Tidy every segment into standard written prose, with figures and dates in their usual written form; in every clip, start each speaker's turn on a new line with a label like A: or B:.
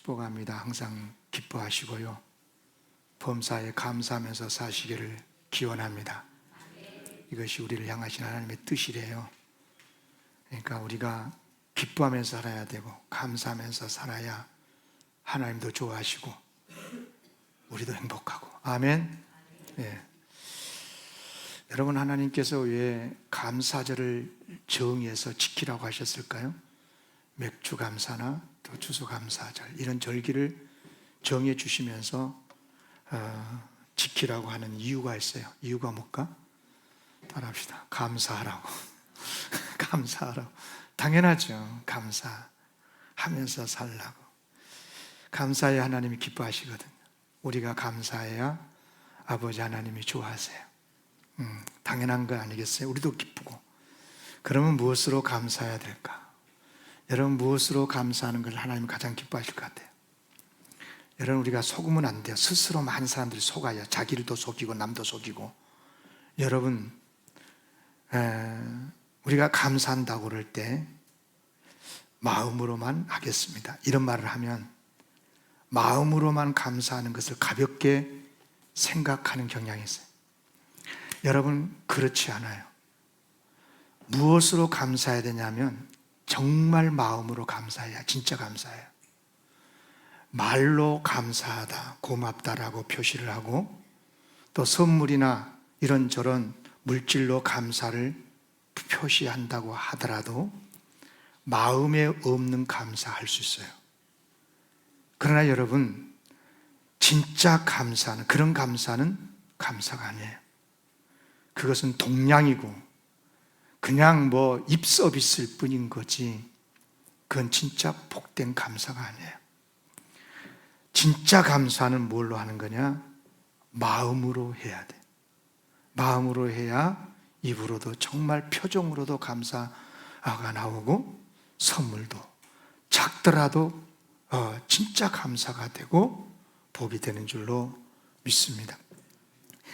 A: 축복합니다. 항상 기뻐하시고요, 범사에 감사하면서 사시기를 기원합니다. 이것이 우리를 향하신 하나님의 뜻이래요. 그러니까 우리가 기뻐하면서 살아야 되고 감사하면서 살아야 하나님도 좋아하시고 우리도 행복하고. 아멘. 네. 여러분, 하나님께서 왜 감사절을 정해서 지키라고 하셨을까요? 맥주 감사나 또 추수 감사절, 이런 절기를 정해 주시면서 지키라고 하는 이유가 있어요. 이유가 뭘까? 따라합시다. 감사하라고. 감사하라고. 당연하죠. 감사하면서 살라고. 감사해야 하나님이 기뻐하시거든요. 우리가 감사해야 아버지 하나님이 좋아하세요. 당연한 거 아니겠어요? 우리도 기쁘고. 그러면 무엇으로 감사해야 될까? 여러분, 무엇으로 감사하는 걸 하나님이 가장 기뻐하실 것 같아요? 여러분, 우리가 속으면 안 돼요. 스스로 많은 사람들이 속아요. 자기를 또 속이고 남도 속이고. 여러분, 우리가 감사한다고 그럴 때 마음으로만 하겠습니다, 이런 말을 하면 마음으로만 감사하는 것을 가볍게 생각하는 경향이 있어요. 여러분, 그렇지 않아요. 무엇으로 감사해야 되냐면 정말 마음으로 감사해야 진짜 감사해요. 말로 감사하다, 고맙다라고 표시를 하고, 또 선물이나 이런저런 물질로 감사를 표시한다고 하더라도 마음에 없는 감사할 수 있어요. 그러나 여러분, 진짜 감사는, 그런 감사는 감사가 아니에요. 그것은 동량이고 그냥 입 서비스일 뿐인 거지, 그건 진짜 복된 감사가 아니에요. 진짜 감사는 뭘로 하는 거냐? 마음으로 해야 돼. 마음으로 해야 입으로도, 정말 표정으로도 감사가 나오고, 선물도 작더라도 진짜 감사가 되고 복이 되는 줄로 믿습니다.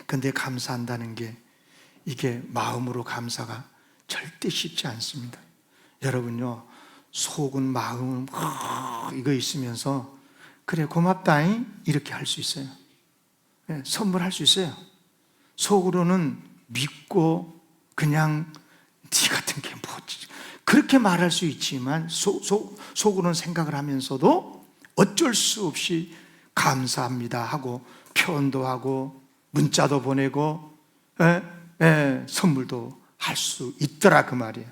A: 그런데 감사한다는 게, 이게 마음으로 감사가 절대 쉽지 않습니다. 여러분요, 속은 마음은 이거 있으면서 그래 고맙다잉 이렇게 할 수 있어요. 선물할 수 있어요. 속으로는 믿고 그냥 네 같은 게 뭐지 그렇게 말할 수 있지만 속으로는 생각을 하면서도 어쩔 수 없이 감사합니다 하고 표현도 하고 문자도 보내고 선물도 할 수 있더라, 그 말이에요.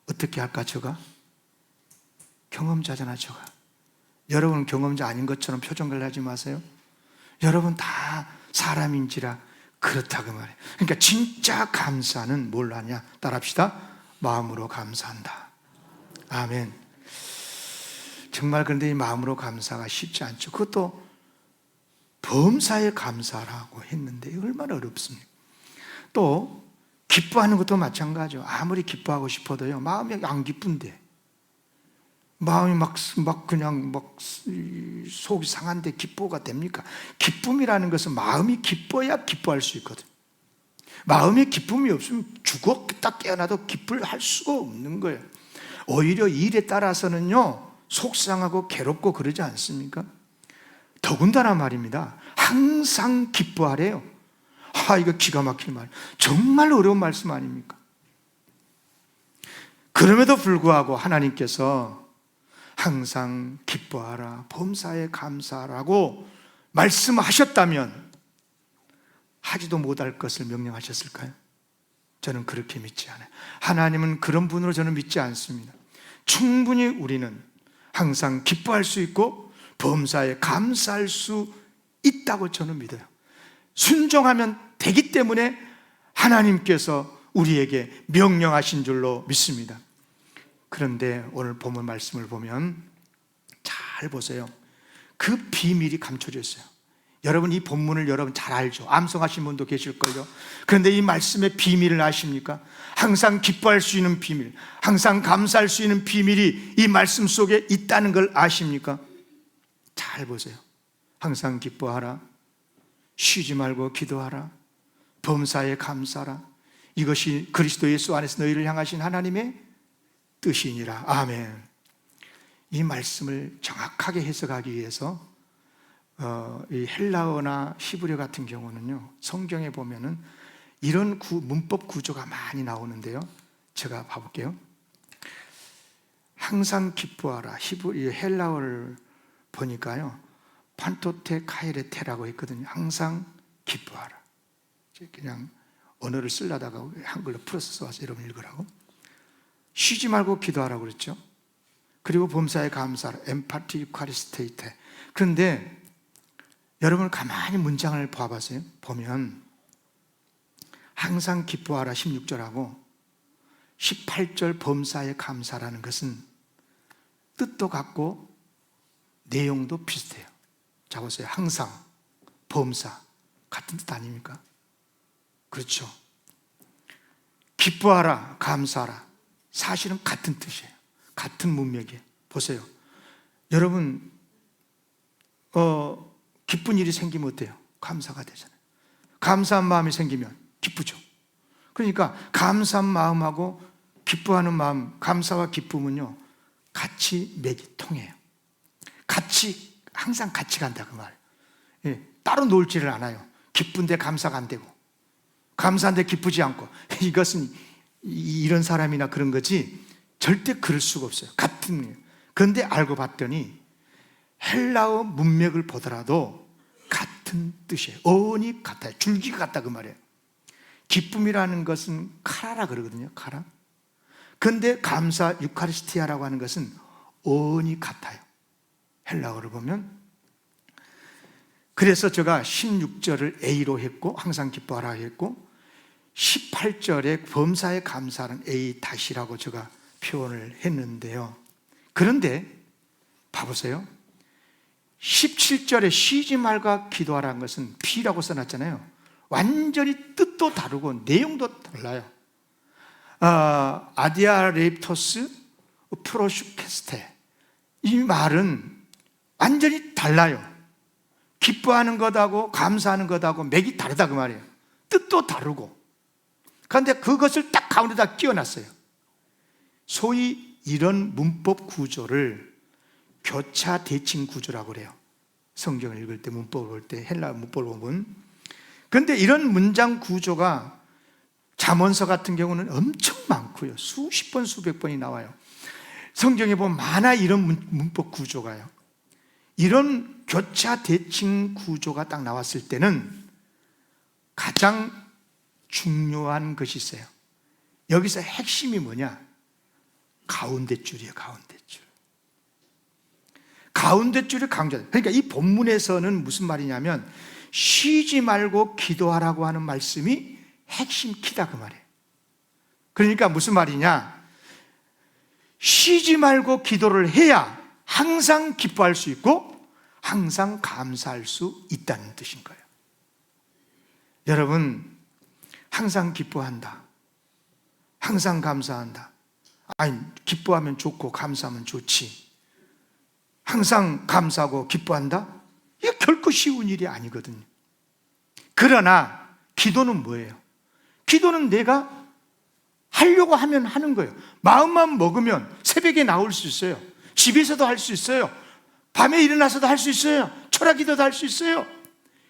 A: 어떻게 할까? 저가 경험자잖아. 저가 여러분 경험자 아닌 것처럼 표정 관리하지 마세요. 여러분 다 사람인지라 그렇다, 그 말이에요. 그러니까 진짜 감사는 뭘로 하냐? 따라합시다. 마음으로 감사한다. 아멘. 정말 그런데 이 마음으로 감사가 쉽지 않죠. 그것도 범사에 감사라고 했는데 얼마나 어렵습니까? 또 기뻐하는 것도 마찬가지죠. 아무리 기뻐하고 싶어도요, 마음이 안 기쁜데, 마음이 그냥 속이 상한데 기뻐가 됩니까? 기쁨이라는 것은 마음이 기뻐야 기뻐할 수 있거든. 마음에 기쁨이 없으면 죽었다 깨어나도 기쁠 할 수가 없는 거예요. 오히려 일에 따라서는요, 속상하고 괴롭고 그러지 않습니까? 더군다나 말입니다, 항상 기뻐하래요. 이거 기가 막힐 말, 정말 어려운 말씀 아닙니까? 그럼에도 불구하고 하나님께서 항상 기뻐하라, 범사에 감사하라고 말씀하셨다면 하지도 못할 것을 명령하셨을까요? 저는 그렇게 믿지 않아요. 하나님은 그런 분으로 저는 믿지 않습니다. 충분히 우리는 항상 기뻐할 수 있고 범사에 감사할 수 있다고 저는 믿어요. 순종하면 되기 때문에 하나님께서 우리에게 명령하신 줄로 믿습니다. 그런데 오늘 본문 말씀을 보면 잘 보세요. 그 비밀이 감춰져 있어요. 여러분 이 본문을 여러분 잘 알죠. 암송하신 분도 계실걸요. 그런데 이 말씀의 비밀을 아십니까? 항상 기뻐할 수 있는 비밀, 항상 감사할 수 있는 비밀이 이 말씀 속에 있다는 걸 아십니까? 잘 보세요. 항상 기뻐하라, 쉬지 말고 기도하라, 범사에 감사하라. 이것이 그리스도 예수 안에서 너희를 향하신 하나님의 뜻이니라. 아멘. 이 말씀을 정확하게 해석하기 위해서 이 헬라어나 히브리어 같은 경우는요, 성경에 보면은 이런 문법 구조가 많이 나오는데요, 제가 봐볼게요. 항상 기뻐하라. 히브리 헬라어를 보니까요, 판토테 카이레테라고 했거든요. 항상 기뻐하라. 그냥 언어를 쓰려다가 한글로 풀어서 써서 여러분 읽으라고. 쉬지 말고 기도하라고 그랬죠. 그리고 범사에 감사하라. 엠파티 유카리스테이테. 그런데 여러분 가만히 문장을 봐보세요. 보면 항상 기뻐하라 16절하고 18절 범사에 감사라는 것은 뜻도 같고 내용도 비슷해요. 자 보세요. 항상, 범사 같은 뜻 아닙니까? 그렇죠. 기뻐하라, 감사하라 사실은 같은 뜻이에요. 같은 문맥이에요. 보세요. 여러분 기쁜 일이 생기면 어때요? 감사가 되잖아요. 감사한 마음이 생기면 기쁘죠. 그러니까 감사한 마음하고 기뻐하는 마음, 감사와 기쁨은요 같이 맥이 통해요. 같이, 항상 같이 간다 그 말. 예, 따로 놀지를 않아요. 기쁜데 감사가 안 되고 감사한데 기쁘지 않고, 이것은 이런 사람이나 그런 거지 절대 그럴 수가 없어요. 같은 거예요. 그런데 알고 봤더니 헬라어 문맥을 보더라도 같은 뜻이에요. 어원이 같아요. 줄기가 같다 그 말이에요. 기쁨이라는 것은 카라라 그러거든요. 카라. 그런데 감사, 유카리스티아라고 하는 것은 어원이 같아요. 헬라어를 보면. 그래서 제가 16절을 A로 했고 항상 기뻐하라 했고 18절에 범사에 감사하는 A 다시라고 제가 표현을 했는데요. 그런데 봐보세요. 17절에 쉬지 말고 기도하라는 것은 B라고 써놨잖아요. 완전히 뜻도 다르고 내용도 달라요. 아디아 레입토스 프로슈케스테, 이 말은 완전히 달라요. 기뻐하는 것하고 감사하는 것하고 맥이 다르다 그 말이에요. 뜻도 다르고. 그런데 그것을 딱 가운데다 끼워놨어요. 소위 이런 문법 구조를 교차 대칭 구조라고 그래요. 성경을 읽을 때, 문법을 볼 때, 헬라 문법을 보면. 그런데 이런 문장 구조가 잠언서 같은 경우는 엄청 많고요. 수십 번, 수백 번이 나와요. 성경에 보면 많아 이런 문법 구조가요. 이런 교차 대칭 구조가 딱 나왔을 때는 가장 중요한 것이 있어요. 여기서 핵심이 뭐냐? 가운데 줄이에요. 가운데 줄. 가운데 줄이 강조돼요. 그러니까 이 본문에서는 무슨 말이냐면 쉬지 말고 기도하라고 하는 말씀이 핵심 키다 그 말이에요. 그러니까 무슨 말이냐? 쉬지 말고 기도를 해야 항상 기뻐할 수 있고 항상 감사할 수 있다는 뜻인 거예요. 여러분, 항상 기뻐한다, 항상 감사한다. 아니, 기뻐하면 좋고 감사하면 좋지. 항상 감사하고 기뻐한다? 이게 결코 쉬운 일이 아니거든요. 그러나 기도는 뭐예요? 기도는 내가 하려고 하면 하는 거예요. 마음만 먹으면 새벽에 나올 수 있어요. 집에서도 할 수 있어요. 밤에 일어나서도 할 수 있어요. 철학 기도도 할 수 있어요.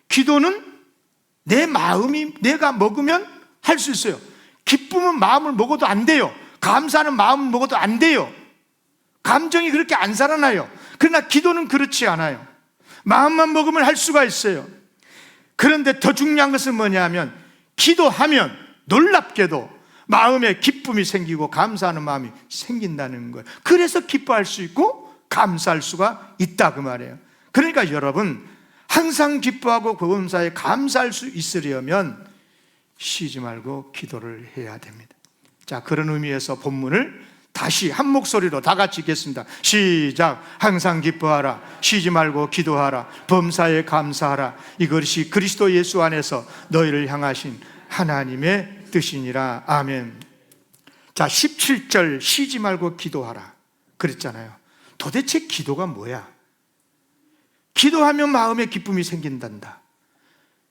A: 기도는 내 마음이 내가 먹으면 할 수 있어요. 기쁨은 마음을 먹어도 안 돼요. 감사하는 마음을 먹어도 안 돼요. 감정이 그렇게 안 살아나요. 그러나 기도는 그렇지 않아요. 마음만 먹으면 할 수가 있어요. 그런데 더 중요한 것은 뭐냐면 기도하면 놀랍게도 마음에 기쁨이 생기고 감사하는 마음이 생긴다는 거예요. 그래서 기뻐할 수 있고 감사할 수가 있다 그 말이에요. 그러니까 여러분, 항상 기뻐하고 범사에 감사할 수 있으려면 쉬지 말고 기도를 해야 됩니다. 자, 그런 의미에서 본문을 다시 한 목소리로 다 같이 읽겠습니다. 시작. 항상 기뻐하라, 쉬지 말고 기도하라, 범사에 감사하라. 이것이 그리스도 예수 안에서 너희를 향하신 하나님의 뜻이니라. 아멘. 자, 17절 쉬지 말고 기도하라 그랬잖아요. 도대체 기도가 뭐야? 기도하면 마음에 기쁨이 생긴단다.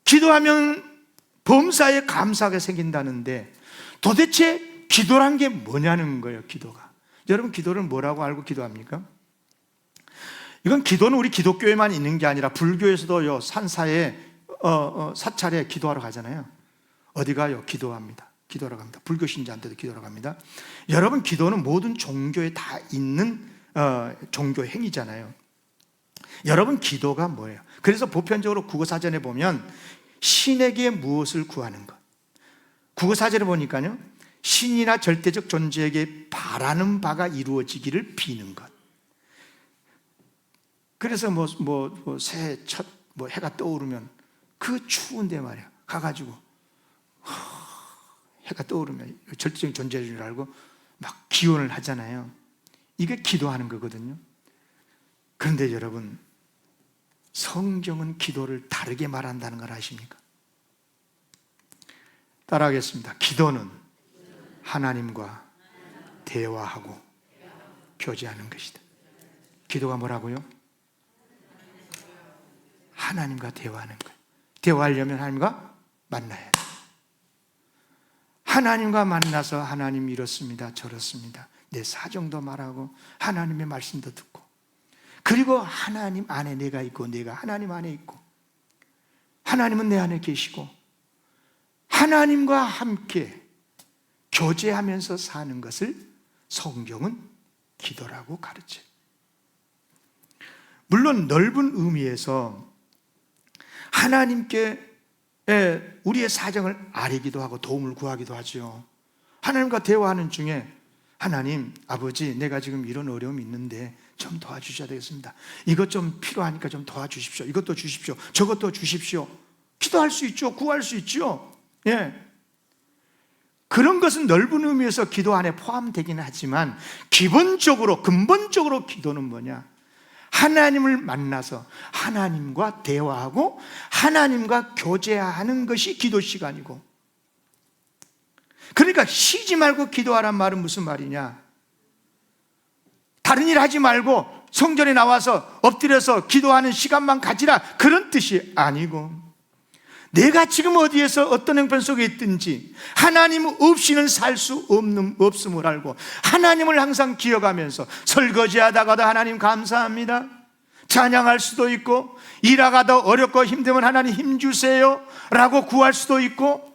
A: 기도하면 범사에 감사가 생긴다는데 도대체 기도란 게 뭐냐는 거예요. 기도가. 여러분, 기도를 뭐라고 알고 기도합니까? 이건 기도는 우리 기독교에만 있는 게 아니라 불교에서도요, 산사에 사찰에 기도하러 가잖아요. 어디 가요? 기도합니다. 기도하러 갑니다. 불교 신자한테도 기도하러 갑니다. 여러분, 기도는 모든 종교에 다 있는 종교 행위잖아요. 여러분, 기도가 뭐예요? 그래서 보편적으로 국어사전에 보면 신에게 무엇을 구하는 것, 국어사전에 보니까요, 신이나 절대적 존재에게 바라는 바가 이루어지기를 비는 것. 그래서 새해 첫 해가 떠오르면 그 추운데 말이야, 가가지고 해가 떠오르면 절대적인 존재인 줄 알고 막 기원을 하잖아요. 이게 기도하는 거거든요. 그런데 여러분, 성경은 기도를 다르게 말한다는 걸 아십니까? 따라하겠습니다. 기도는 하나님과 대화하고 교제하는 것이다. 기도가 뭐라고요? 하나님과 대화하는 거예요. 대화하려면 하나님과 만나야 돼요. 하나님과 만나서 하나님 이렇습니다, 저렇습니다, 내 사정도 말하고 하나님의 말씀도 듣고, 그리고 하나님 안에 내가 있고 내가 하나님 안에 있고, 하나님은 내 안에 계시고 하나님과 함께 교제하면서 사는 것을 성경은 기도라고 가르쳐요. 물론 넓은 의미에서 하나님께 우리의 사정을 아뢰기도 하고 도움을 구하기도 하죠. 하나님과 대화하는 중에 하나님, 아버지, 내가 지금 이런 어려움이 있는데 좀 도와주셔야 되겠습니다. 이것 좀 필요하니까 좀 도와주십시오. 이것도 주십시오. 저것도 주십시오. 기도할 수 있죠. 구할 수 있죠. 예. 그런 것은 넓은 의미에서 기도 안에 포함되기는 하지만 기본적으로, 근본적으로 기도는 뭐냐? 하나님을 만나서 하나님과 대화하고 하나님과 교제하는 것이 기도 시간이고, 그러니까 쉬지 말고 기도하란 말은 무슨 말이냐? 다른 일 하지 말고 성전에 나와서 엎드려서 기도하는 시간만 가지라, 그런 뜻이 아니고, 내가 지금 어디에서 어떤 형편 속에 있든지 하나님 없이는 살 수 없음을 알고 하나님을 항상 기억하면서 설거지하다가도 하나님 감사합니다, 찬양할 수도 있고, 일하다가 어렵고 힘들면 하나님 힘주세요 라고 구할 수도 있고,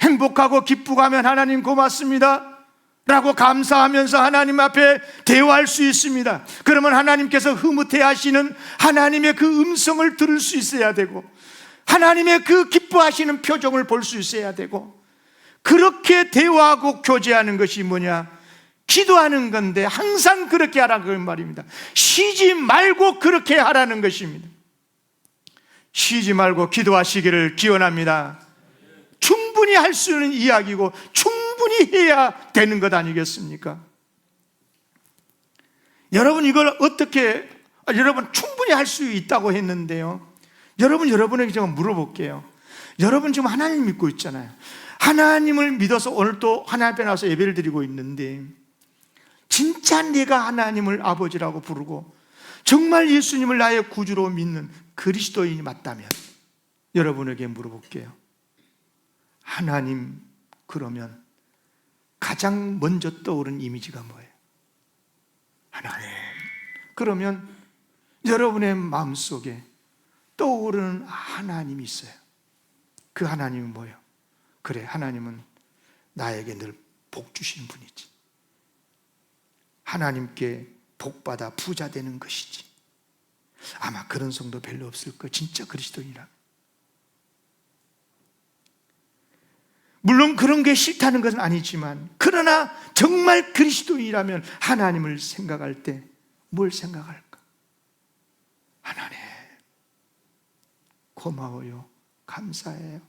A: 행복하고 기쁘고 하면 하나님 고맙습니다 라고 감사하면서 하나님 앞에 대화할 수 있습니다. 그러면 하나님께서 흐뭇해 하시는 하나님의 그 음성을 들을 수 있어야 되고, 하나님의 그 기뻐하시는 표정을 볼 수 있어야 되고, 그렇게 대화하고 교제하는 것이 뭐냐? 기도하는 건데 항상 그렇게 하라는 말입니다. 쉬지 말고 그렇게 하라는 것입니다. 쉬지 말고 기도하시기를 기원합니다. 충분히 할 수 있는 이야기고 충분히 해야 되는 것 아니겠습니까? 여러분, 이걸 어떻게, 여러분 충분히 할 수 있다고 했는데요, 여러분에게 제가 물어볼게요. 여러분 지금 하나님 믿고 있잖아요. 하나님을 믿어서 오늘 또 하나님 앞에 나와서 예배를 드리고 있는데, 진짜 내가 하나님을 아버지라고 부르고 정말 예수님을 나의 구주로 믿는 그리스도인이 맞다면 여러분에게 물어볼게요. 하나님, 그러면 가장 먼저 떠오른 이미지가 뭐예요? 하나님. 그러면 여러분의 마음속에 떠오르는 하나님이 있어요. 그 하나님은 뭐예요? 그래, 하나님은 나에게 늘 복 주시는 분이지. 하나님께 복받아 부자 되는 것이지. 아마 그런 성도 별로 없을 거예요, 진짜 그리스도인이라. 물론 그런 게 싫다는 것은 아니지만, 그러나 정말 그리스도인이라면 하나님을 생각할 때 뭘 생각할까? 하나님 고마워요, 감사해요,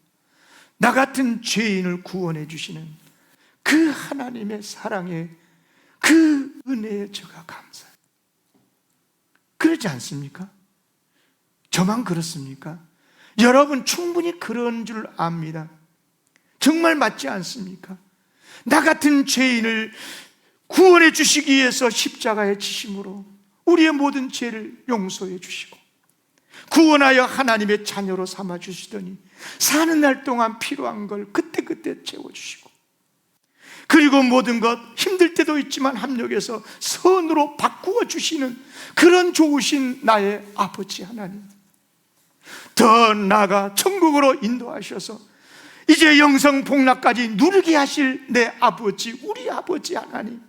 A: 나 같은 죄인을 구원해 주시는 그 하나님의 사랑에, 그 은혜에 제가 감사해요. 그렇지 않습니까? 저만 그렇습니까? 여러분 충분히 그런 줄 압니다. 정말 맞지 않습니까? 나 같은 죄인을 구원해 주시기 위해서 십자가에 지심으로 우리의 모든 죄를 용서해 주시고 구원하여 하나님의 자녀로 삼아 주시더니 사는 날 동안 필요한 걸 그때그때 채워주시고, 그리고 모든 것 힘들 때도 있지만 합력해서 선으로 바꾸어 주시는 그런 좋으신 나의 아버지 하나님, 더 나아가 천국으로 인도하셔서 이제 영성 복락까지 누리게 하실 내 아버지, 우리 아버지 하나님,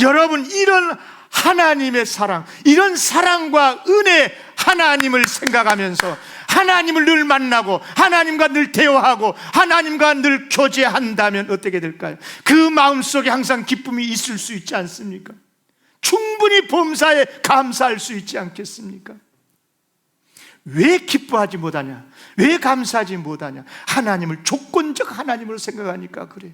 A: 여러분, 이런 하나님의 사랑, 이런 사랑과 은혜, 하나님을 생각하면서 하나님을 늘 만나고 하나님과 늘 대화하고 하나님과 늘 교제한다면 어떻게 될까요? 그 마음속에 항상 기쁨이 있을 수 있지 않습니까? 충분히 범사에 감사할 수 있지 않겠습니까? 왜 기뻐하지 못하냐? 왜 감사하지 못하냐? 하나님을 조건적 하나님으로 생각하니까 그래.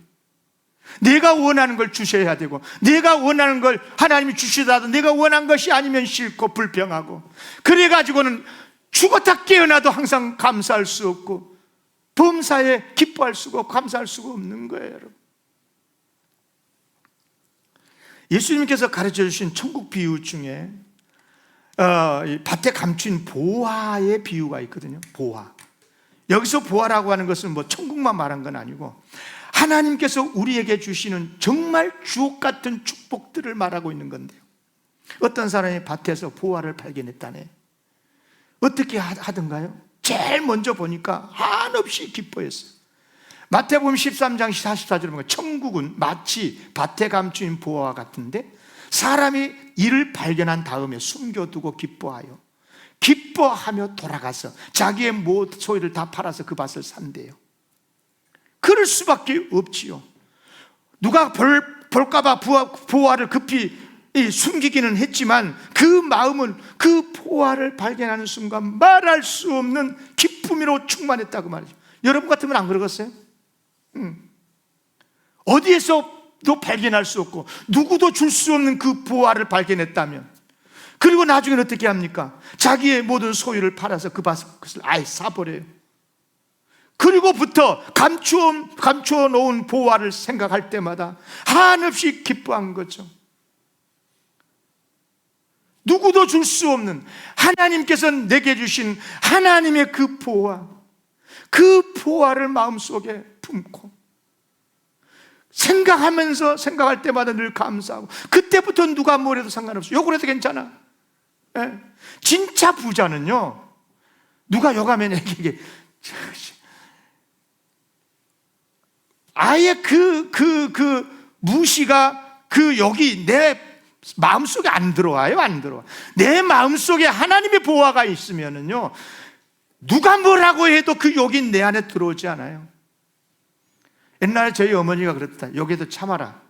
A: 내가 원하는 걸 주셔야 되고, 내가 원하는 걸 하나님이 주시더라도 내가 원한 것이 아니면 싫고 불평하고, 그래가지고는 죽었다 깨어나도 항상 감사할 수 없고 범사에 기뻐할 수가 없고 감사할 수가 없는 거예요, 여러분. 예수님께서 가르쳐 주신 천국 비유 중에 밭에 감춘 보화의 비유가 있거든요. 보화. 여기서 보화라고 하는 것은 뭐 천국만 말한 건 아니고 하나님께서 우리에게 주시는 정말 주옥 같은 축복들을 말하고 있는 건데요, 어떤 사람이 밭에서 보화를 발견했다네. 어떻게 하던가요? 제일 먼저 보니까 한없이 기뻐했어요. 마태복음 13장 44절에 보면 천국은 마치 밭에 감춘 보화와 같은데 사람이 이를 발견한 다음에 숨겨두고 기뻐하며 돌아가서 자기의 모든 소유를 다 팔아서 그 밭을 산대요. 그럴 수밖에 없지요. 누가 볼까봐 보화를 급히 숨기기는 했지만 그 마음은 그 보화를 발견하는 순간 말할 수 없는 기쁨으로 충만했다고 말이죠. 여러분 같으면 안 그러겠어요? 어디에서도 발견할 수 없고 누구도 줄 수 없는 그 보화를 발견했다면, 그리고 나중에 어떻게 합니까? 자기의 모든 소유를 팔아서 그 밭을 아예 사버려요. 그리고부터 감추어 놓은 보화를 생각할 때마다 한없이 기뻐한 거죠. 누구도 줄 수 없는 하나님께서 내게 주신 하나님의 그 보화, 그 보화를 마음속에 품고 생각할 때마다 늘 감사하고, 그때부터 누가 뭐래도 상관없어요. 욕을 해도 괜찮아. 예. 진짜 부자는요, 누가 욕하면 이게 아예 무시가 여기 내 마음속에 안 들어와요. 안 들어와. 내 마음속에 하나님의 보화가 있으면은요, 누가 뭐라고 해도 그 욕이 내 안에 들어오지 않아요. 옛날에 저희 어머니가 그랬다. 욕해도 참아라.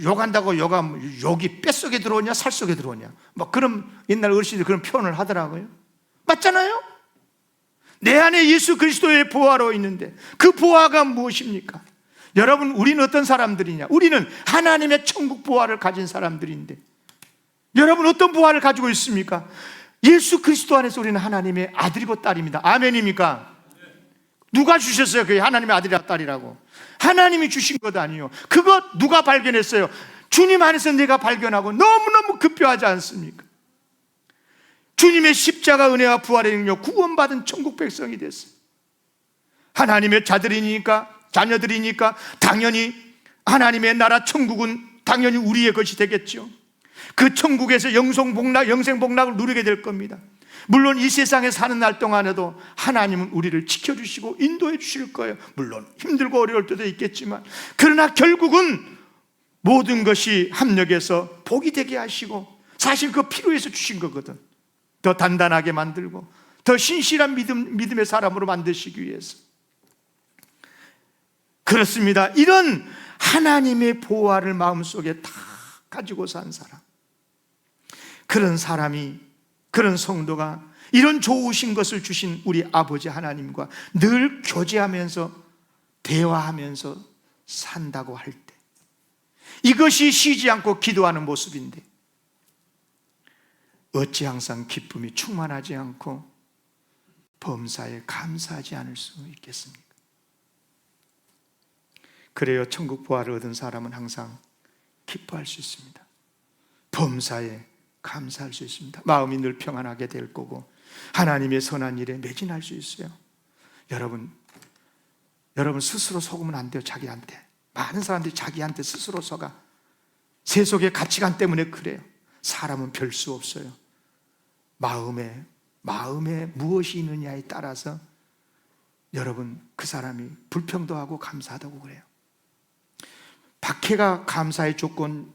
A: 욕한다고 욕이 뱃속에 들어오냐 살 속에 들어오냐, 그럼 옛날 어르신들이 그런 표현을 하더라고요. 맞잖아요. 내 안에 예수 그리스도의 보화로 있는데 그 보화가 무엇입니까? 여러분, 우리는 어떤 사람들이냐? 우리는 하나님의 천국 보화를 가진 사람들인데, 여러분 어떤 보화를 가지고 있습니까? 예수 그리스도 안에서 우리는 하나님의 아들이고 딸입니다. 아멘입니까? 누가 주셨어요? 그게 하나님의 아들이라 딸이라고. 하나님이 주신 것 아니에요. 그거 누가 발견했어요? 주님 안에서 내가 발견하고 너무너무 급표하지 않습니까? 주님의 십자가 은혜와 부활의 능력, 구원받은 천국 백성이 됐어요. 하나님의 자녀들이니까 당연히 하나님의 나라 천국은 당연히 우리의 것이 되겠죠. 그 천국에서 영생복락을 누리게 될 겁니다. 물론 이 세상에 사는 날 동안에도 하나님은 우리를 지켜주시고 인도해 주실 거예요. 물론 힘들고 어려울 때도 있겠지만, 그러나 결국은 모든 것이 합력해서 복이 되게 하시고, 사실 그 필요해서 주신 거거든. 더 단단하게 만들고 더 신실한 믿음의 사람으로 만드시기 위해서. 그렇습니다. 이런 하나님의 보화를 마음속에 다 가지고 산 사람, 그런 사람이, 그런 성도가 이런 좋으신 것을 주신 우리 아버지 하나님과 늘 교제하면서 대화하면서 산다고 할 때, 이것이 쉬지 않고 기도하는 모습인데 어찌 항상 기쁨이 충만하지 않고 범사에 감사하지 않을 수 있겠습니까? 그래요, 천국 보화를 얻은 사람은 항상 기뻐할 수 있습니다. 범사에 감사할 수 있습니다. 마음이 늘 평안하게 될 거고 하나님의 선한 일에 매진할 수 있어요. 여러분 여러분 스스로 속으면 안 돼요. 자기한테. 많은 사람들이 자기한테 스스로 속아. 세속의 가치관 때문에 그래요. 사람은 별 수 없어요. 마음에 무엇이 있느냐에 따라서 여러분 그 사람이 불평도 하고 감사하다고 그래요. 박해가 감사의 조건,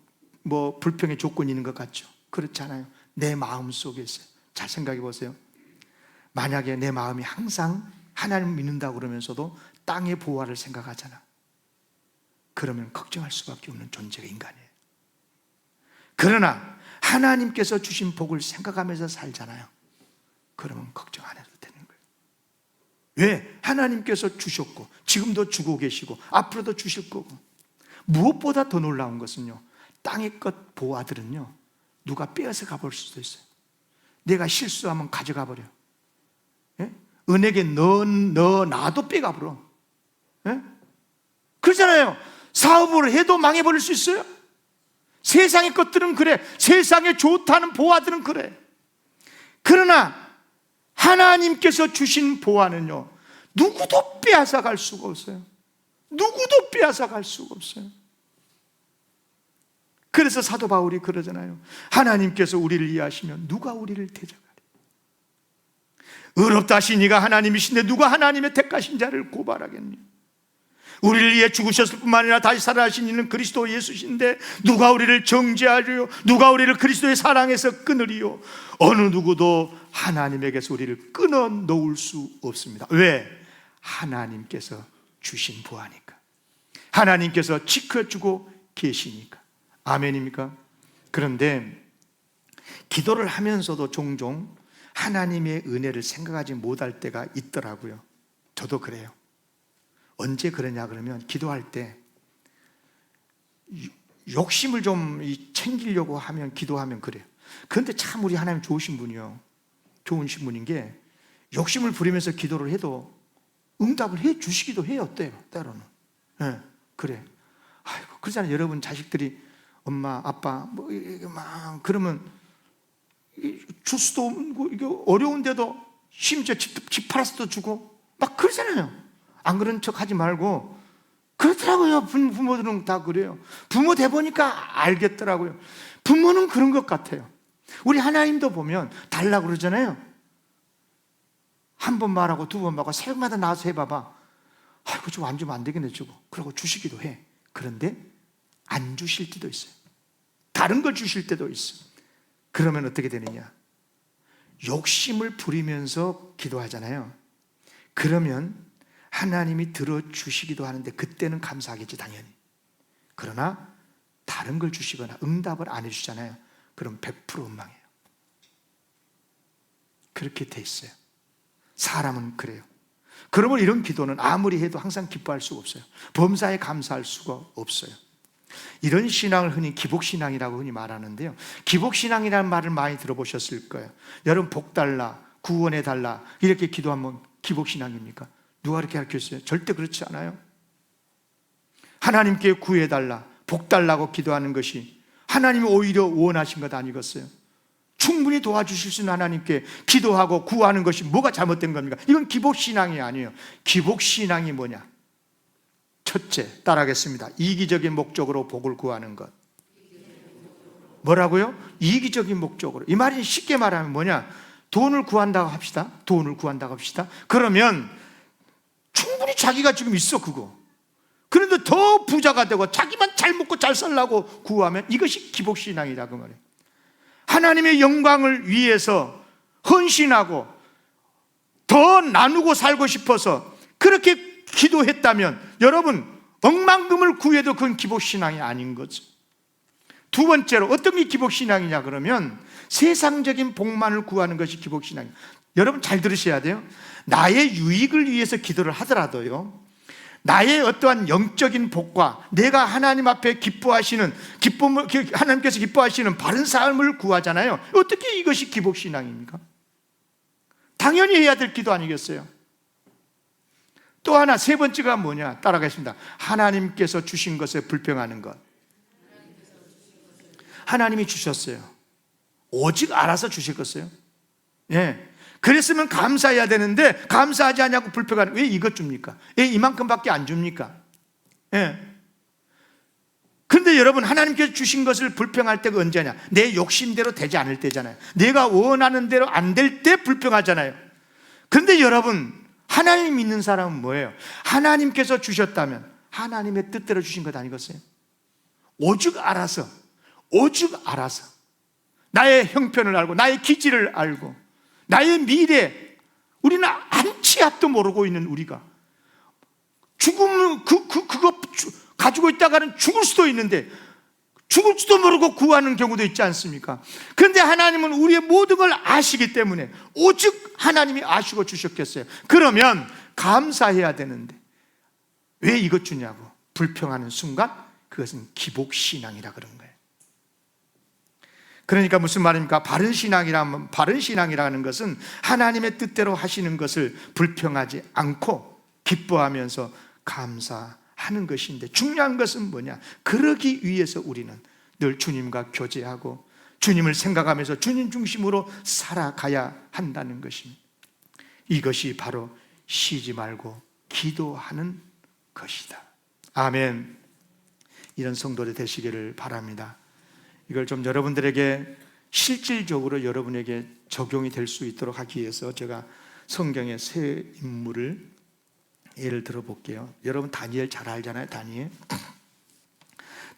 A: 불평의 조건이 있는 것 같죠? 그렇잖아요. 내 마음 속에 있어요. 잘 생각해 보세요. 만약에 내 마음이 항상 하나님을 믿는다고 그러면서도 땅의 보화를 생각하잖아. 그러면 걱정할 수밖에 없는 존재가 인간이에요. 그러나 하나님께서 주신 복을 생각하면서 살잖아요. 그러면 걱정 안 해도 되는 거예요. 왜? 하나님께서 주셨고 지금도 주고 계시고 앞으로도 주실 거고. 무엇보다 더 놀라운 것은요, 땅의 것 보화들은요 누가 빼앗아 가볼 수도 있어요. 내가 실수하면 가져가 버려. 예? 은행에 나도 빼가버려. 예? 그렇잖아요. 사업을 해도 망해버릴 수 있어요. 세상의 것들은 그래. 세상에 좋다는 보화들은 그래. 그러나 하나님께서 주신 보화는요 누구도 빼앗아 갈 수가 없어요. 누구도 빼앗아 갈 수가 없어요. 그래서 사도 바울이 그러잖아요. 하나님께서 우리를 이해하시면 누가 우리를 대적하리. 의롭다 하시니가 하나님이신데 누가 하나님의 택하신 자를 고발하겠니. 우리를 위해 죽으셨을 뿐만 아니라 다시 살아나신 이는 그리스도 예수신데 누가 우리를 정죄하리요. 누가 우리를 그리스도의 사랑에서 끊으리요. 어느 누구도 하나님에게서 우리를 끊어 놓을 수 없습니다. 왜? 하나님께서 주신 보아니까. 하나님께서 지켜주고 계시니까. 아멘입니까? 그런데 기도를 하면서도 종종 하나님의 은혜를 생각하지 못할 때가 있더라고요. 저도 그래요. 언제 그러냐 그러면 기도할 때 욕심을 좀 챙기려고 하면 기도하면 그래요. 그런데 참 우리 하나님 좋으신 분이요. 좋으신 분인 게 욕심을 부리면서 기도를 해도 응답을 해 주시기도 해요. 때로는. 네, 그래. 아이고, 그러잖아요. 여러분 자식들이 엄마, 아빠 막 그러면 줄 수도 없고 이게 어려운데도 심지어 집 팔아서도 주고 막 그러잖아요. 안 그런 척 하지 말고 그렇더라고요. 부모들은 다 그래요. 부모 돼보니까 알겠더라고요. 부모는 그런 것 같아요. 우리 하나님도 보면 달라고 그러잖아요. 한 번 말하고 두 번 말하고 새벽마다 나와서 해봐봐. 아이고 저거 안 주면 안 되겠네 주고. 그러고 주시기도 해. 그런데 안 주실 때도 있어요. 다른 걸 주실 때도 있어요. 그러면 어떻게 되느냐, 욕심을 부리면서 기도하잖아요. 그러면 하나님이 들어주시기도 하는데 그때는 감사하겠지 당연히. 그러나 다른 걸 주시거나 응답을 안 해주잖아요. 그럼 100% 원망해요. 그렇게 돼 있어요. 사람은 그래요. 그러면 이런 기도는 아무리 해도 항상 기뻐할 수가 없어요. 범사에 감사할 수가 없어요. 이런 신앙을 흔히 기복신앙이라고 흔히 말하는데요, 기복신앙이라는 말을 많이 들어보셨을 거예요. 여러분 복 달라, 구원해 달라 이렇게 기도하면 기복신앙입니까? 누가 그렇게 가르쳤어요? 절대 그렇지 않아요. 하나님께 구해 달라, 복 달라고 기도하는 것이 하나님이 오히려 원하신 것 아니겠어요? 충분히 도와주실 수 있는 하나님께 기도하고 구하는 것이 뭐가 잘못된 겁니까? 이건 기복신앙이 아니에요. 기복신앙이 뭐냐? 첫째, 따라하겠습니다. 이기적인 목적으로 복을 구하는 것. 뭐라고요? 이기적인 목적으로. 이 말이 쉽게 말하면 뭐냐? 돈을 구한다고 합시다. 돈을 구한다고 합시다. 그러면 충분히 자기가 지금 있어 그거. 그런데 더 부자가 되고 자기만 잘 먹고 잘 살라고 구하면 이것이 기복신앙이다 그 말이에요. 하나님의 영광을 위해서 헌신하고 더 나누고 살고 싶어서 그렇게 기도했다면 여러분 억만금을 구해도 그건 기복신앙이 아닌 거죠. 두 번째로 어떤 게 기복신앙이냐 그러면 세상적인 복만을 구하는 것이 기복신앙이에요. 여러분 잘 들으셔야 돼요. 나의 유익을 위해서 기도를 하더라도요, 나의 어떠한 영적인 복과 내가 하나님 앞에 기뻐하시는 기쁨을, 하나님께서 기뻐하시는 바른 삶을 구하잖아요. 어떻게 이것이 기복신앙입니까? 당연히 해야 될 기도 아니겠어요? 또 하나, 세 번째가 뭐냐? 따라가겠습니다. 하나님께서 주신 것에 불평하는 것. 하나님이 주셨어요. 오직 알아서 주실 것이요. 예. 그랬으면 감사해야 되는데 감사하지 않냐고 불평하는, 왜 이것 줍니까? 왜 이만큼밖에 안 줍니까? 예. 근데 여러분, 하나님께서 주신 것을 불평할 때가 언제냐? 내 욕심대로 되지 않을 때잖아요. 내가 원하는 대로 안 될 때 불평하잖아요. 근데 여러분, 하나님 믿는 사람은 뭐예요? 하나님께서 주셨다면 하나님의 뜻대로 주신 것 아니겠어요? 오직 알아서 나의 형편을 알고 나의 기질을 알고 나의 미래, 우리는 안치 앞도 모르고 있는 우리가 죽으면 그거 가지고 있다가는 죽을 수도 있는데 죽을지도 모르고 구하는 경우도 있지 않습니까? 그런데 하나님은 우리의 모든 걸 아시기 때문에 오직 하나님이 아시고 주셨겠어요. 그러면 감사해야 되는데 왜 이것 주냐고 불평하는 순간, 그것은 기복신앙이라 그런 거예요. 그러니까 무슨 말입니까? 바른 신앙이라는 것은 하나님의 뜻대로 하시는 것을 불평하지 않고 기뻐하면서 감사하는 것인데, 중요한 것은 뭐냐? 그러기 위해서 우리는 늘 주님과 교제하고 주님을 생각하면서 주님 중심으로 살아가야 한다는 것입니다. 이것이 바로 쉬지 말고 기도하는 것이다. 아멘. 이런 성도들 되시기를 바랍니다. 이걸 좀 여러분들에게 실질적으로 여러분에게 적용이 될 수 있도록 하기 위해서 제가 성경의 세 인물을 예를 들어 볼게요. 여러분 다니엘 잘 알잖아요.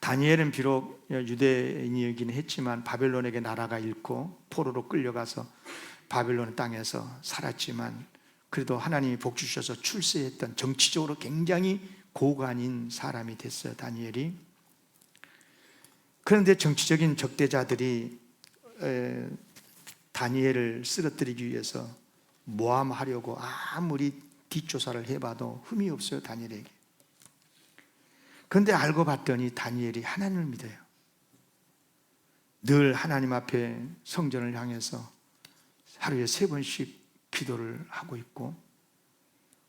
A: 다니엘은 비록 유대인이긴 했지만 바벨론에게 나라가 잃고 포로로 끌려가서 바벨론 땅에서 살았지만 그래도 하나님이 복 주셔서 출세했던, 정치적으로 굉장히 고관인 사람이 됐어요, 다니엘이. 그런데 정치적인 적대자들이 다니엘을 쓰러뜨리기 위해서 모함하려고 아무리 뒷조사를 해봐도 흠이 없어요, 다니엘에게. 그런데 알고 봤더니 다니엘이 하나님을 믿어요. 늘 하나님 앞에 성전을 향해서 하루에 3번씩 기도를 하고 있고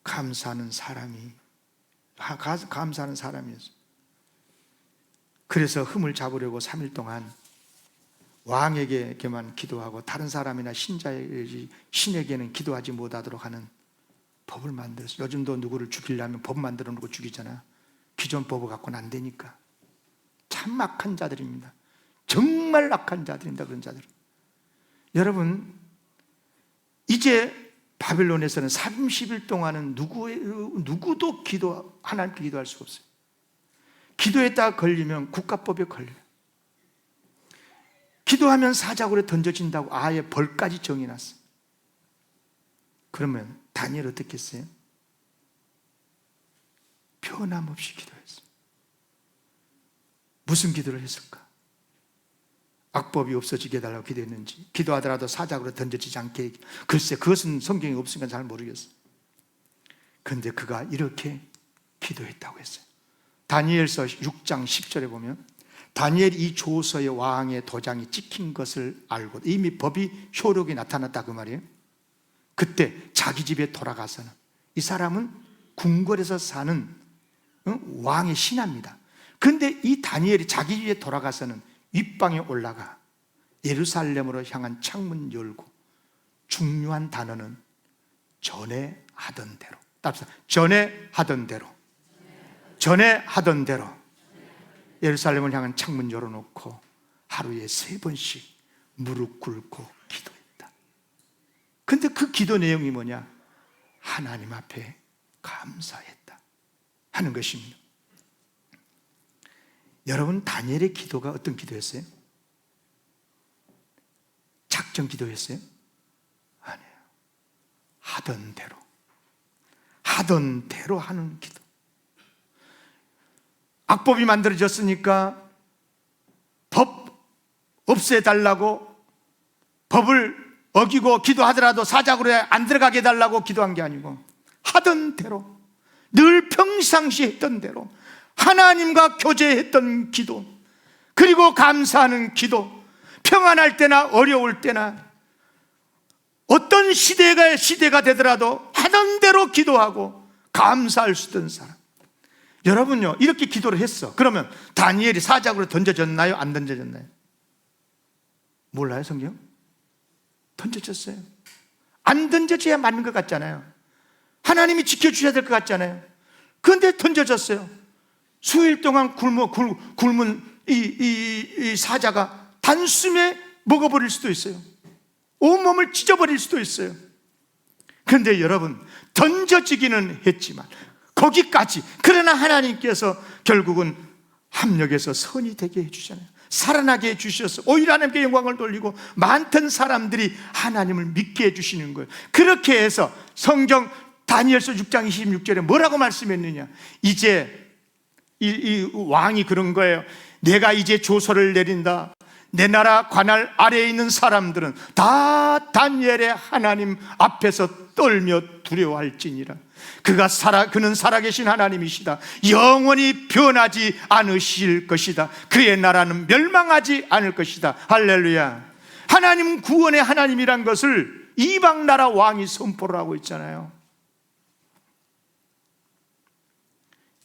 A: 감사하는 사람이었어요. 그래서 흠을 잡으려고 3일 동안 왕에게만 기도하고 다른 사람이나 신에게는 기도하지 못하도록 하는 법을 만들었어요. 요즘도 누구를 죽이려면 법 만들어 놓고 죽이잖아. 기존 법을 갖고는 안 되니까. 참 악한 자들입니다. 정말 악한 자들입니다, 그런 자들. 여러분, 이제 바벨론에서는 30일 동안은 누구도 하나님께 기도할 수가 없어요. 기도했다가 걸리면 국가법에 걸려요. 기도하면 사자굴에 던져진다고 아예 벌까지 정해놨어요. 그러면 다니엘 어떻게 했어요? 변함없이 기도했어요. 무슨 기도를 했을까? 악법이 없어지게 해달라고 기도했는지, 기도하더라도 사자굴에 던져지지 않게, 글쎄 그것은 성경에 없으니까 잘 모르겠어요. 그런데 그가 이렇게 기도했다고 했어요. 다니엘서 6장 10절에 보면 다니엘이 이 조서의 왕의 도장이 찍힌 것을 알고 이미 법이 효력이 나타났다 그 말이에요. 그때 자기 집에 돌아가서는, 이 사람은 궁궐에서 사는 왕의 신하입니다. 그런데 이 다니엘이 자기 집에 돌아가서는 윗방에 올라가 예루살렘으로 향한 창문 열고 중요한 단어는 전에 하던 대로, 전에 하던 대로 예루살렘을 향한 창문 열어놓고 하루에 3번씩 무릎 꿇고 기도했다. 근데 그 기도 내용이 뭐냐? 하나님 앞에 감사했다 하는 것입니다. 여러분, 다니엘의 기도가 어떤 기도였어요? 작정 기도였어요? 아니에요. 하던 대로 하는 기도. 악법이 만들어졌으니까 법 없애달라고, 법을 어기고 기도하더라도 사자굴에 안 들어가게 해달라고 기도한 게 아니고 하던 대로, 늘 평상시 했던 대로 하나님과 교제했던 기도, 그리고 감사하는 기도, 평안할 때나 어려울 때나 어떤 시대가 되더라도 하던 대로 기도하고 감사할 수 있던 사람. 여러분요, 이렇게 기도를 했어. 그러면 다니엘이 사자굴에 던져졌나요? 안 던져졌나요? 몰라요, 성경? 던져졌어요. 안 던져져야 맞는 것 같잖아요. 하나님이 지켜주셔야 될 것 같잖아요. 그런데 던져졌어요. 수일 동안 굶은 이 사자가 단숨에 먹어버릴 수도 있어요. 온몸을 찢어버릴 수도 있어요. 그런데 여러분, 던져지기는 했지만 거기까지, 그러나 하나님께서 결국은 합력해서 선이 되게 해주잖아요. 살아나게 해주셔서 오히려 하나님께 영광을 돌리고 많던 사람들이 하나님을 믿게 해주시는 거예요. 그렇게 해서 성경 다니엘서 6장 26절에 뭐라고 말씀했느냐, 이제 이 왕이 그런 거예요. 내가 이제 조서를 내린다. 내 나라 관할 아래에 있는 사람들은 다 다니엘의 하나님 앞에서 떨며 두려워할지니라. 그는 살아계신 하나님이시다. 영원히 변하지 않으실 것이다. 그의 나라는 멸망하지 않을 것이다. 할렐루야. 하나님은 구원의 하나님이란 것을 이방 나라 왕이 선포를 하고 있잖아요.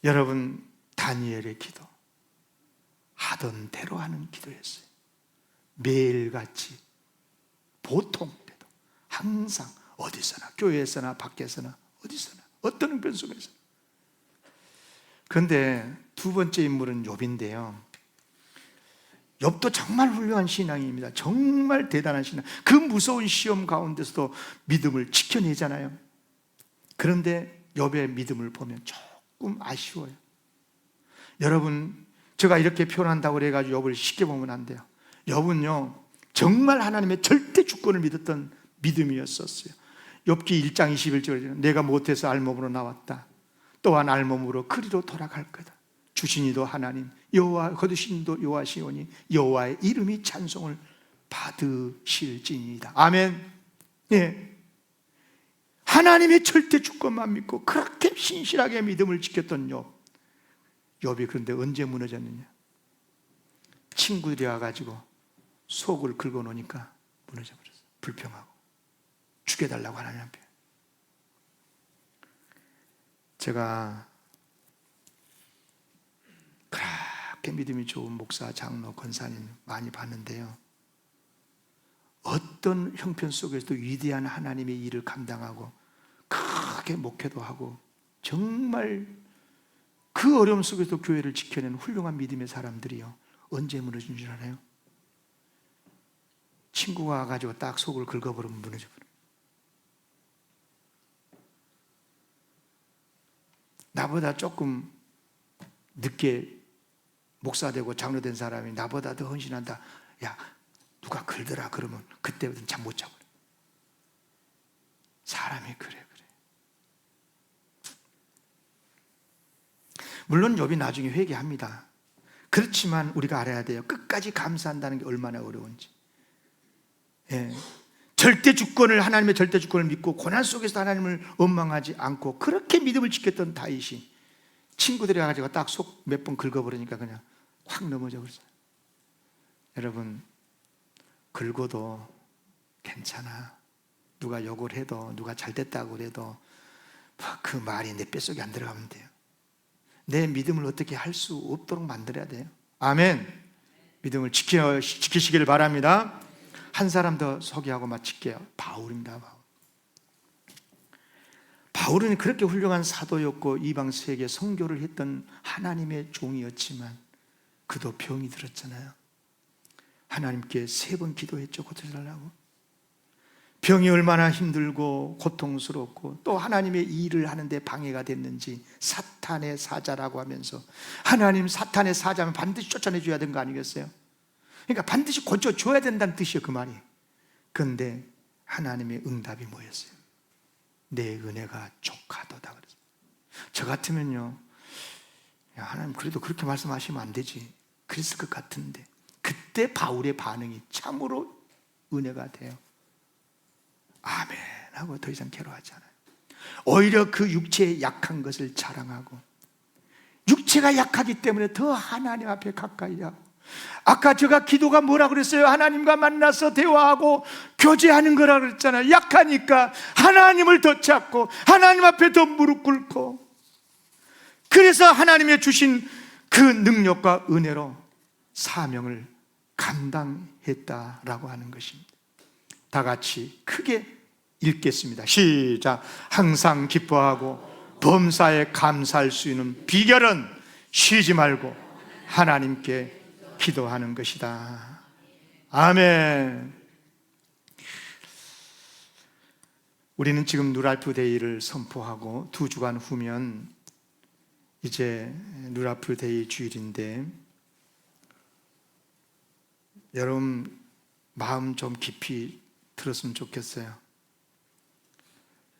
A: 여러분, 다니엘의 기도 하던 대로 하는 기도였어요. 매일같이, 보통 때도 항상 어디서나, 교회에서나 밖에서나 어디서나 어떤 형편 속에서. 그런데 두 번째 인물은 욥인데요. 욥도 정말 훌륭한 신앙입니다. 정말 대단한 신앙. 그 무서운 시험 가운데서도 믿음을 지켜내잖아요. 그런데 욥의 믿음을 보면 조금 아쉬워요. 여러분, 제가 이렇게 표현한다고 그래가지고 욥을 쉽게 보면 안 돼요. 욥은요, 정말 하나님의 절대 주권을 믿었던 믿음이었었어요. 욥기 1장 21절에 내가 못해서 알몸으로 나왔다. 또한 알몸으로 그리로 돌아갈 거다. 주신이도 하나님, 여호와 거두신이도 여호와시오니 여호와의 이름이 찬송을 받으실지니이다. 아멘. 예. 하나님의 절대 주권만 믿고 그렇게 신실하게 믿음을 지켰던 욥이 그런데 언제 무너졌느냐? 친구들이 와가지고 속을 긁어놓으니까 무너져버렸어요. 불평하고 죽여달라고 하나님 앞에. 제가 그렇게 믿음이 좋은 목사, 장로, 권사님 많이 봤는데요, 어떤 형편 속에서도 위대한 하나님의 일을 감당하고 크게 목회도 하고 정말 그 어려움 속에서도 교회를 지켜낸 훌륭한 믿음의 사람들이요, 언제 무너진 줄 알아요? 친구가 와가지고 딱 속을 긁어버리면 무너져버려요. 나보다 조금 늦게 목사 되고 장로 된 사람이 나보다 더 헌신한다, 야 누가 그러더라 그러면 그때부터는 잠 못 자버려. 사람이 그래. 물론 욥이 나중에 회개합니다. 그렇지만 우리가 알아야 돼요. 끝까지 감사한다는 게 얼마나 어려운지. 예. 절대 주권을, 하나님의 절대 주권을 믿고 고난 속에서 하나님을 원망하지 않고 그렇게 믿음을 지켰던 다윗이 친구들이 와가지고 딱 속 몇 번 긁어버리니까 그냥 확 넘어져 버렸어요. 여러분, 긁어도 괜찮아. 누가 욕을 해도, 누가 잘됐다고 그래도 그 말이 내 뼛속에 안 들어가면 돼요. 내 믿음을 어떻게 할 수 없도록 만들어야 돼요. 아멘. 믿음을 지키시길 바랍니다. 한 사람 더 소개하고 마칠게요. 바울입니다. 바울은 그렇게 훌륭한 사도였고 이방 세계 선교를 했던 하나님의 종이었지만 그도 병이 들었잖아요. 하나님께 3번 기도했죠. 고쳐달라고. 병이 얼마나 힘들고 고통스럽고 또 하나님의 일을 하는데 방해가 됐는지 사탄의 사자라고 하면서, 하나님 사탄의 사자면 반드시 쫓아내줘야 되는 거 아니겠어요? 그러니까 반드시 고쳐줘야 된다는 뜻이에요, 그 말이. 그런데 하나님의 응답이 뭐였어요? 내 은혜가 족하도다 그랬어요. 저 같으면요, 야, 하나님 그래도 그렇게 말씀하시면 안 되지 그랬을 것 같은데, 그때 바울의 반응이 참으로 은혜가 돼요. 아멘 하고 더 이상 괴로워하지 않아요. 오히려 그 육체의 약한 것을 자랑하고, 육체가 약하기 때문에 더 하나님 앞에 가까이 하고, 아까 제가 기도가 뭐라 그랬어요? 하나님과 만나서 대화하고 교제하는 거라 그랬잖아요. 약하니까 하나님을 더 찾고 하나님 앞에 더 무릎 꿇고, 그래서 하나님의 주신 그 능력과 은혜로 사명을 감당했다라고 하는 것입니다. 다 같이 크게 읽겠습니다. 시작. 항상 기뻐하고 범사에 감사할 수 있는 비결은 쉬지 말고 하나님께 기도하는 것이다. 아멘. 우리는 지금 누랄프 데이를 선포하고 2주간 후면 이제 누랄프 데이 주일인데, 여러분 마음 좀 깊이 들었으면 좋겠어요.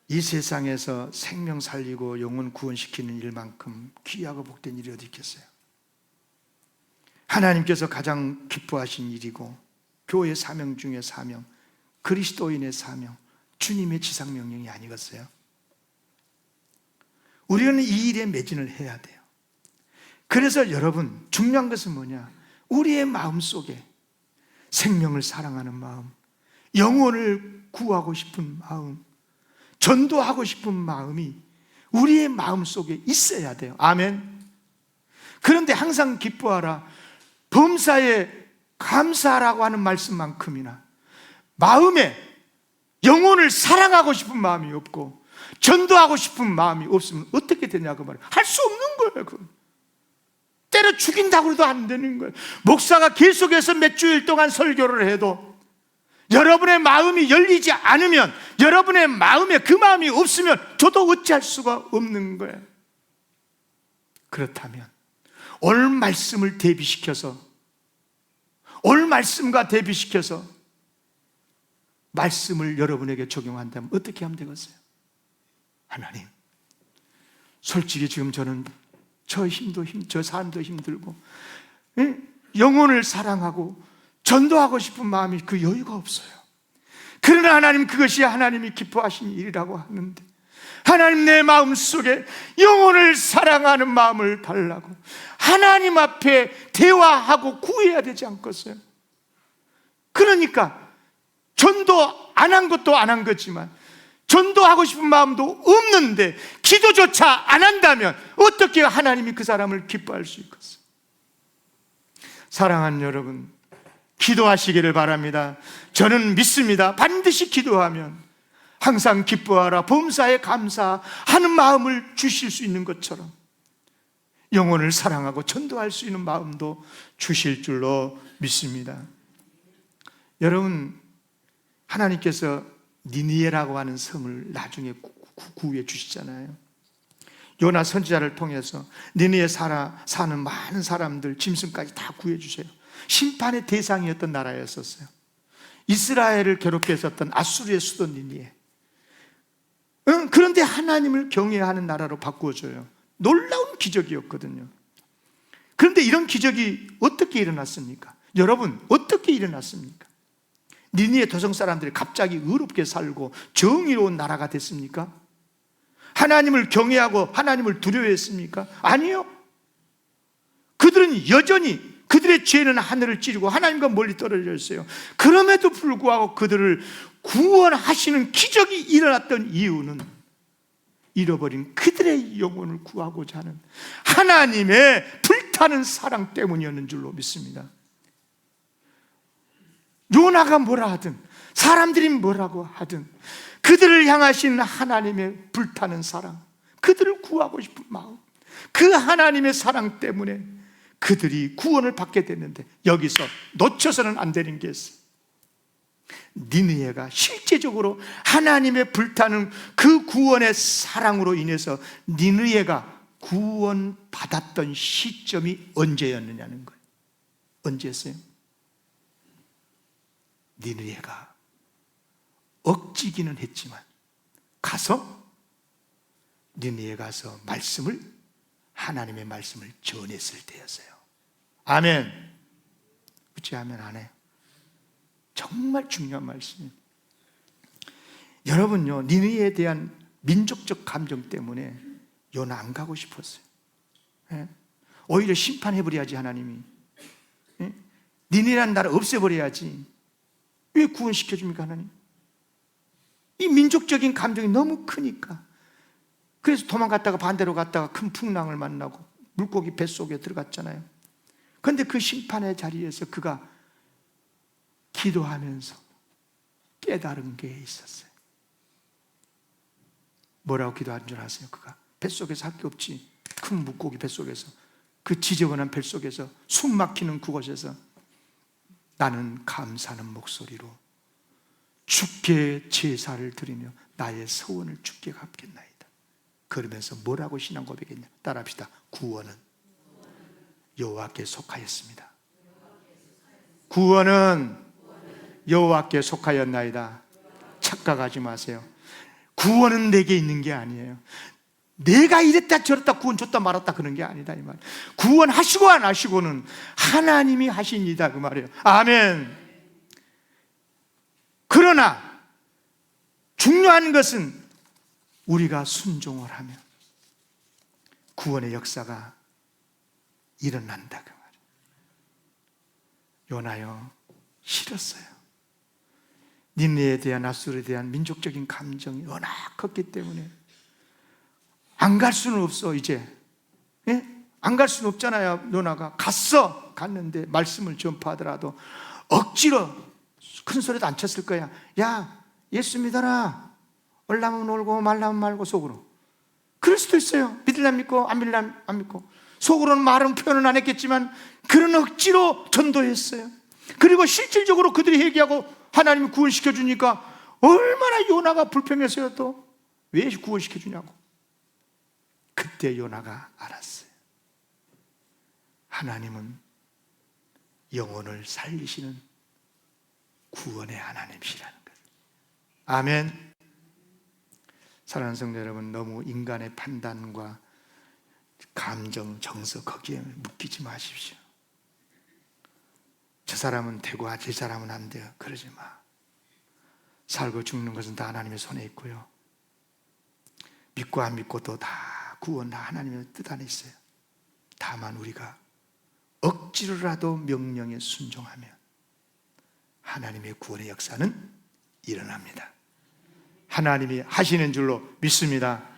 A: 이 세상에서 생명 살리고 영혼 구원시키는 일만큼 귀하고 복된 일이 어디 있겠어요? 하나님께서 가장 기뻐하신 일이고, 교회의 사명 중에 사명, 그리스도인의 사명, 주님의 지상명령이 아니겠어요? 우리는 이 일에 매진을 해야 돼요. 그래서 여러분, 중요한 것은 뭐냐? 우리의 마음 속에 생명을 사랑하는 마음, 영혼을 구하고 싶은 마음, 전도하고 싶은 마음이 우리의 마음 속에 있어야 돼요. 아멘. 그런데 항상 기뻐하라, 범사에 감사하라고 하는 말씀만큼이나 마음에 영혼을 사랑하고 싶은 마음이 없고 전도하고 싶은 마음이 없으면 어떻게 되냐고 말이에요. 할 수 없는 거예요. 그건 때려 죽인다고 해도 안 되는 거예요. 목사가 계속해서 몇 주일 동안 설교를 해도 여러분의 마음이 열리지 않으면, 여러분의 마음에 그 마음이 없으면 저도 어찌할 수가 없는 거예요. 그렇다면 올 말씀을 대비시켜서, 올 말씀과 대비시켜서 말씀을 여러분에게 적용한다면 어떻게 하면 되겠어요? 하나님, 솔직히 지금 저는 저 삶도 힘들고 영혼을 사랑하고 전도하고 싶은 마음이 그 여유가 없어요. 그러나 하나님, 그것이 하나님이 기뻐하신 일이라고 하는데, 하나님, 내 마음 속에 영혼을 사랑하는 마음을 달라고 하나님 앞에 대화하고 구해야 되지 않겠어요? 그러니까 전도 안 한 것도 안 한 거지만 전도하고 싶은 마음도 없는데 기도조차 안 한다면 어떻게 하나님이 그 사람을 기뻐할 수 있겠어요? 사랑하는 여러분, 기도하시기를 바랍니다. 저는 믿습니다. 반드시 기도하면 항상 기뻐하라, 범사에 감사하는 마음을 주실 수 있는 것처럼 영혼을 사랑하고 전도할 수 있는 마음도 주실 줄로 믿습니다. 여러분, 하나님께서 니느웨라고 하는 성을 나중에 구해 주시잖아요. 요나 선지자를 통해서 니느웨에 사는 많은 사람들, 짐승까지 다 구해 주세요. 심판의 대상이었던 나라였었어요. 이스라엘을 괴롭게 했었던 아수르의 수도 니느웨. 그런데 하나님을 경외하는 나라로 바꾸어줘요. 놀라운 기적이었거든요. 그런데 이런 기적이 어떻게 일어났습니까? 여러분, 어떻게 일어났습니까? 니느웨 도성 사람들이 갑자기 의롭게 살고 정의로운 나라가 됐습니까? 하나님을 경외하고 하나님을 두려워했습니까? 아니요. 그들은 여전히 그들의 죄는 하늘을 찌르고 하나님과 멀리 떨어져 있어요. 그럼에도 불구하고 그들을 구원하시는 기적이 일어났던 이유는 잃어버린 그들의 영혼을 구하고자 하는 하나님의 불타는 사랑 때문이었는 줄로 믿습니다. 요나가 뭐라 하든, 사람들이 뭐라고 하든, 그들을 향하신 하나님의 불타는 사랑, 그들을 구하고 싶은 마음, 그 하나님의 사랑 때문에 그들이 구원을 받게 됐는데, 여기서 놓쳐서는 안 되는 게 있어요. 니느웨가 실제적으로 하나님의 불타는 그 구원의 사랑으로 인해서 니느웨가 구원받았던 시점이 언제였느냐는 거예요. 언제였어요? 니느웨가 억지기는 했지만 니느웨에 가서 하나님의 말씀을 전했을 때였어요. 아멘. 어찌 아멘 안 해요? 정말 중요한 말씀이에요. 여러분요, 니느웨에 대한 민족적 감정 때문에 요나 안 가고 싶었어요. 오히려 심판해버려야지 하나님이. 니느웨라는 나라 없애버려야지. 왜 구원시켜줍니까 하나님? 이 민족적인 감정이 너무 크니까. 그래서 도망갔다가 반대로 갔다가 큰 풍랑을 만나고 물고기 뱃속에 들어갔잖아요. 그런데 그 심판의 자리에서 그가 기도하면서 깨달은 게 있었어요. 뭐라고 기도한 줄 아세요? 그가 뱃속에서 할 게 없지. 큰 물고기 뱃속에서, 그 지저분한 뱃속에서, 숨 막히는 그곳에서 나는 감사하는 목소리로 주께 제사를 드리며 나의 서원을 주께 갚겠나이다. 그러면서 뭐라고 신앙 고백했냐? 따라합시다. 구원은 여호와께 속하였습니다. 구원은 여호와께 속하였나이다. 착각하지 마세요. 구원은 내게 있는 게 아니에요. 내가 이랬다 저랬다 구원 줬다 말았다 그런 게 아니다 이 말. 구원하시고 안 하시고는 하나님이 하십니다 그 말이에요. 아멘. 그러나 중요한 것은 우리가 순종을 하면 구원의 역사가 일어난다 그 말이에요. 요나요, 싫었어요. 니느웨에 대한, 아수르에 대한 민족적인 감정이 워낙 컸기 때문에 안 갈 수는 없어 이제. 예? 안 갈 수는 없잖아요. 요나가 갔는데 말씀을 전파하더라도 억지로, 큰 소리도 안 쳤을 거야. 야, 예수 믿어라. 올라면 올고 말라면 말고. 속으로 그럴 수도 있어요. 믿으려면 믿고 안 믿으려면 안 믿고. 속으로는 말은 표현은 안 했겠지만 그런 억지로 전도했어요. 그리고 실질적으로 그들이 회개하고 하나님이 구원시켜 주니까 얼마나 요나가 불평했어요. 또 왜 구원시켜 주냐고. 그때 요나가 알았어요. 하나님은 영혼을 살리시는 구원의 하나님이시라는 거예요. 아멘. 사랑하는 성도 여러분, 너무 인간의 판단과 감정, 정서 거기에 묶이지 마십시오. 저 사람은 되고 저 사람은 안 돼요. 그러지 마. 살고 죽는 것은 다 하나님의 손에 있고요. 믿고 안 믿고도 다 구원 다 하나님의 뜻 안에 있어요. 다만 우리가 억지로라도 명령에 순종하면 하나님의 구원의 역사는 일어납니다. 하나님이 하시는 줄로 믿습니다.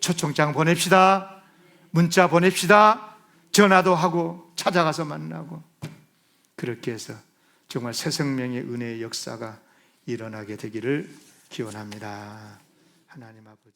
A: 초청장 보냅시다. 문자 보냅시다. 전화도 하고 찾아가서 만나고, 그렇게 해서 정말 새 생명의 은혜의 역사가 일어나게 되기를 기원합니다. 하나님 아버지.